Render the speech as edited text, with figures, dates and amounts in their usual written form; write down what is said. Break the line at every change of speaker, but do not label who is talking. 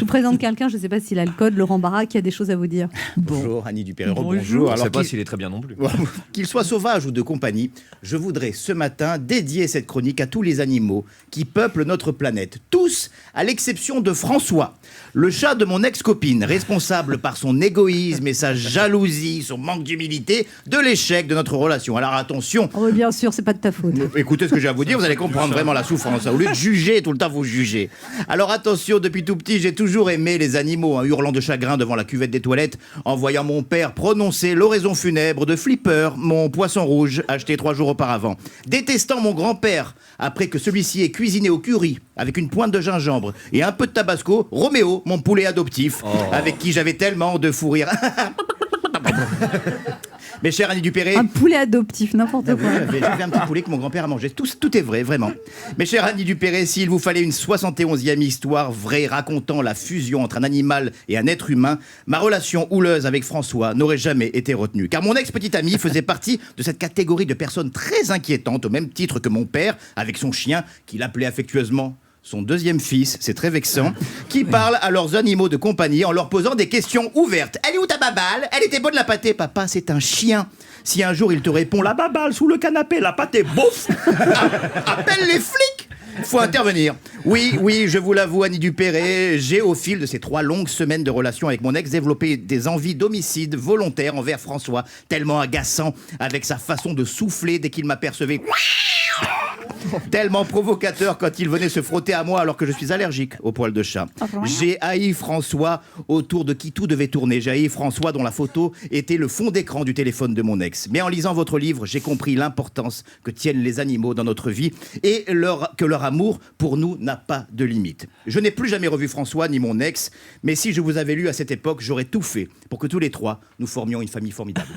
vous présente quelqu'un, je ne sais pas s'il a le code, Laurent Barra, qui a des choses à vous dire.
Bonjour Annie Dupéret,
Bonjour.
bonjour.
Je ne sais pas
qu'il-
s'il est très bien non plus.
Qu'il soit sauvage ou de compagnie, je voudrais ce matin dédier cette chronique à tous les animaux qui peuplent notre planète. Tous, à l'exception de François, le chat de mon ex-copine, responsable par son égoïsme et sa jalousie, son manque d'humilité, de l'échec de notre relation. Alors attention,
Oh, bien sûr, c'est pas de ta faute.
écoutez ce que j'ai à vous dire, vous allez comprendre vraiment la souffrance. Au lieu de juger, tout le temps vous jugez. Alors attention, depuis tout petit, j'ai toujours aimé les animaux, hurlant de chagrin devant la cuvette des toilettes, en voyant mon père prononcer l'oraison funèbre de Flipper, mon poisson rouge, acheté 3 jours auparavant. Détestant mon grand-père, après que celui-ci ait cuisiné au curry, avec une pointe de gingembre et un peu de tabasco, Roméo, mon poulet adoptif, avec qui j'avais tellement de fou rire. Mes chers Annie Dupéret,
Un poulet adoptif, n'importe quoi.
j'avais un petit poulet que mon grand-père a mangé. Tout est vrai, vraiment. Mes chers Annie Dupéret, s'il vous fallait une 71e histoire vraie racontant la fusion entre un animal et un être humain, ma relation houleuse avec François n'aurait jamais été retenue. Car mon ex-petit ami faisait partie de cette catégorie de personnes très inquiétantes, au même titre que mon père, avec son chien, qu'il appelait affectueusement son deuxième fils, c'est très vexant, qui parlent à leurs animaux de compagnie en leur posant des questions ouvertes. Elle est où ta babale? Elle était bonne la pâtée? Papa, c'est un chien. Si un jour il te répond la babale sous le canapé, la pâtée, bouf, appelle les flics. Faut intervenir. Oui, je vous l'avoue, Annie Dupéret, j'ai au fil de ces 3 longues semaines de relation avec mon ex développé des envies d'homicide volontaire envers François, tellement agaçant avec sa façon de souffler dès qu'il m'apercevait. Tellement provocateur quand il venait se frotter à moi alors que je suis allergique aux poils de chat. J'ai haï François autour de qui tout devait tourner. J'ai haï François dont la photo était le fond d'écran du téléphone de mon ex. Mais en lisant votre livre, j'ai compris l'importance que tiennent les animaux dans notre vie et que leur amour pour nous n'a pas de limite. Je n'ai plus jamais revu François ni mon ex, mais si je vous avais lu à cette époque, j'aurais tout fait pour que tous les 3, nous formions une famille formidable.